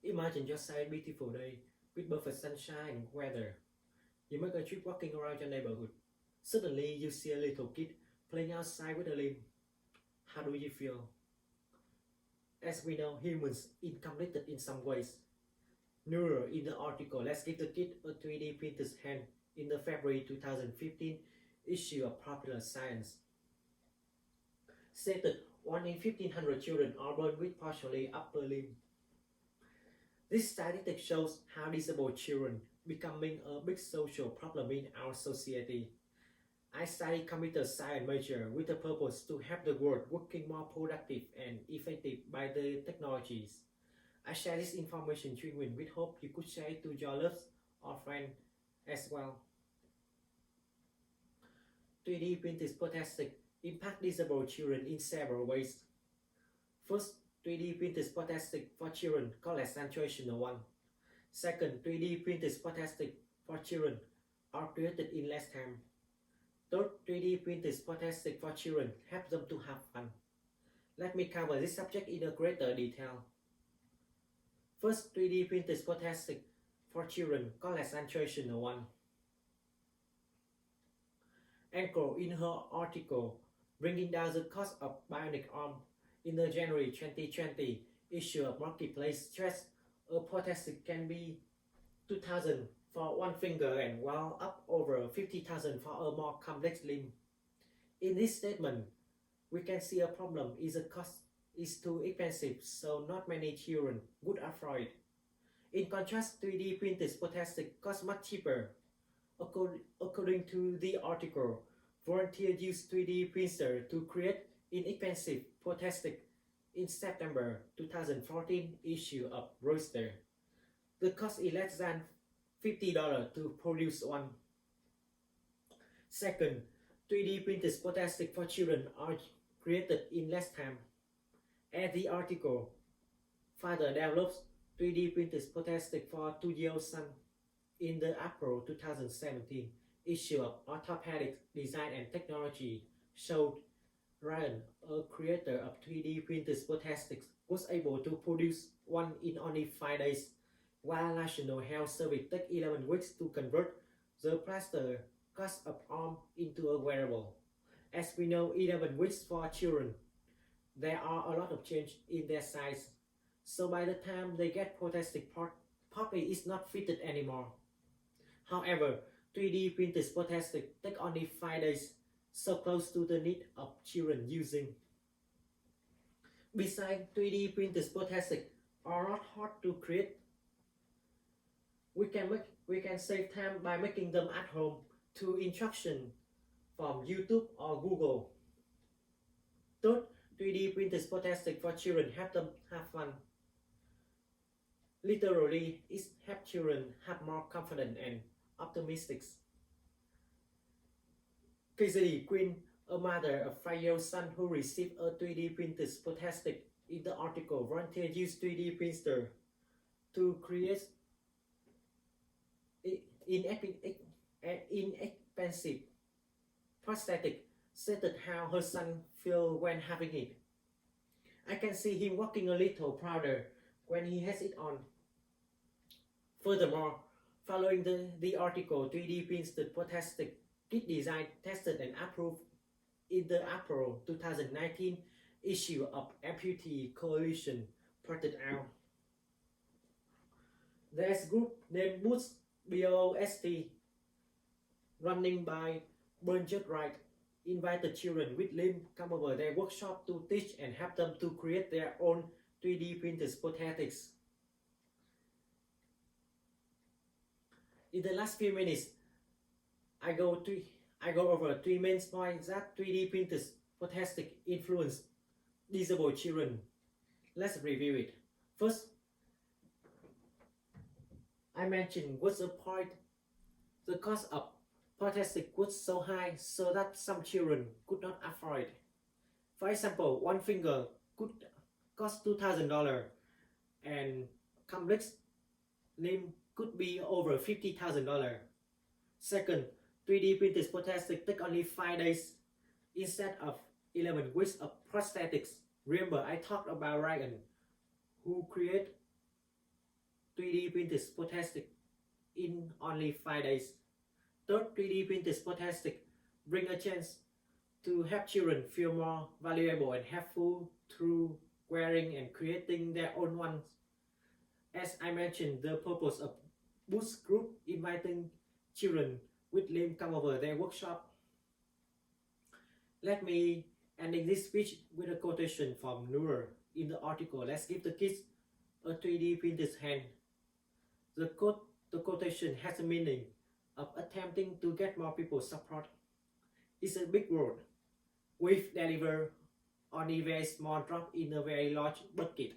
Imagine yourself a beautiful day with perfect sunshine and weather. You make a trip walking around your neighborhood. Suddenly, you see a little kid playing outside with a limb. How do you feel? As we know, humans incomplete in some ways. Neural in the article, let's give the kid a 3D printed hand in the February 2015 issue of Popular Science. Stated 1 in 1500 children are born with partially upper limb. This statistic shows how disabled children becoming a big social problem in our society. I study computer science major with the purpose to help the world working more productive and effective by the technologies. I share this information genuine with hope you could share it to your loved or friends as well. 3D printed prosthetics impact disabled children in several ways. First, 3D printed prosthetics for children called as traditional one. Second, 3D printed prosthetics for children are created in less time. Third, 3D printed prosthetics for children help them to have fun. Let me cover this subject in a greater detail. First, 3D printed prosthetics for children called as traditional one. Anchor in her article Bringing Down the Cost of Bionic Arm in the January 2020 issue of Marketplace stressed a prosthetic can be $2,000 for one finger and well up over $50,000 for a more complex limb. In this statement, we can see a problem is the cost is too expensive, so not many children would afford it. In contrast, 3D printed prosthetics cost much cheaper. According to the article, volunteers used 3D printer to create inexpensive prosthetics in September 2014 issue of Royster. The cost is less than $50 to produce one. Second, 3D printed prosthetics for children are created in less time. As the article further develops, 3D printed prosthetics for 2-year-old son in the April 2017 issue of Orthopedic Design and Technology showed Ryan, a creator of 3D printed prosthetics, was able to produce one in only 5 days, while National Health Service took 11 weeks to convert the plaster cast of arm into a wearable. As we know, 11 weeks for children, there are a lot of change in their size, so by the time they get prosthetic part, probably is not fitted anymore. However, 3D printed prosthetics take only 5 days, so close to the need of children using. Besides, 3D printed prosthetics are not hard to create. We can save time by making them at home through instruction from YouTube or Google. Third, 3D printed prosthetics for children help them have fun. Literally, it helps children have more confidence and optimistic. Casey Quinn, a mother of 5-year-old son who received a 3D printed prosthetic in the article, volunteers used 3D printer to create inexpensive prosthetic, stated how her son feels when having it. I can see him walking a little prouder when he has it on. Furthermore, following the article, 3D printed prosthetic kit design tested and approved in the April 2019 issue of Amputee Coalition printed out. There's a group named Boots BOST running by Bernard Wright invited children with limb come over their workshop to teach and help them to create their own 3D printed prosthetics. In the last few minutes, I go over 3 main points that 3D printed prosthetic influence disabled children. Let's review it. First, I mentioned what's the point. The cost of prosthetic was so high so that some children could not afford it. For example, one finger could cost $2,000 and complex limb could be over $50,000. Second, 3D printed prosthetics take only 5 days instead of 11 weeks of prosthetics. Remember, I talked about Ryan, who created 3D printed prosthetics in only 5 days. Third, 3D printed prosthetics bring a chance to help children feel more valuable and helpful through wearing and creating their own ones. As I mentioned, the purpose of Boost Group inviting children with limb come over their workshop. Let me ending this speech with a quotation from Noor in the article. Let's give the kids a 3D printed hand. The quotation has a meaning of attempting to get more people support. It's a big word. We've delivered only very small drop in a very large bucket.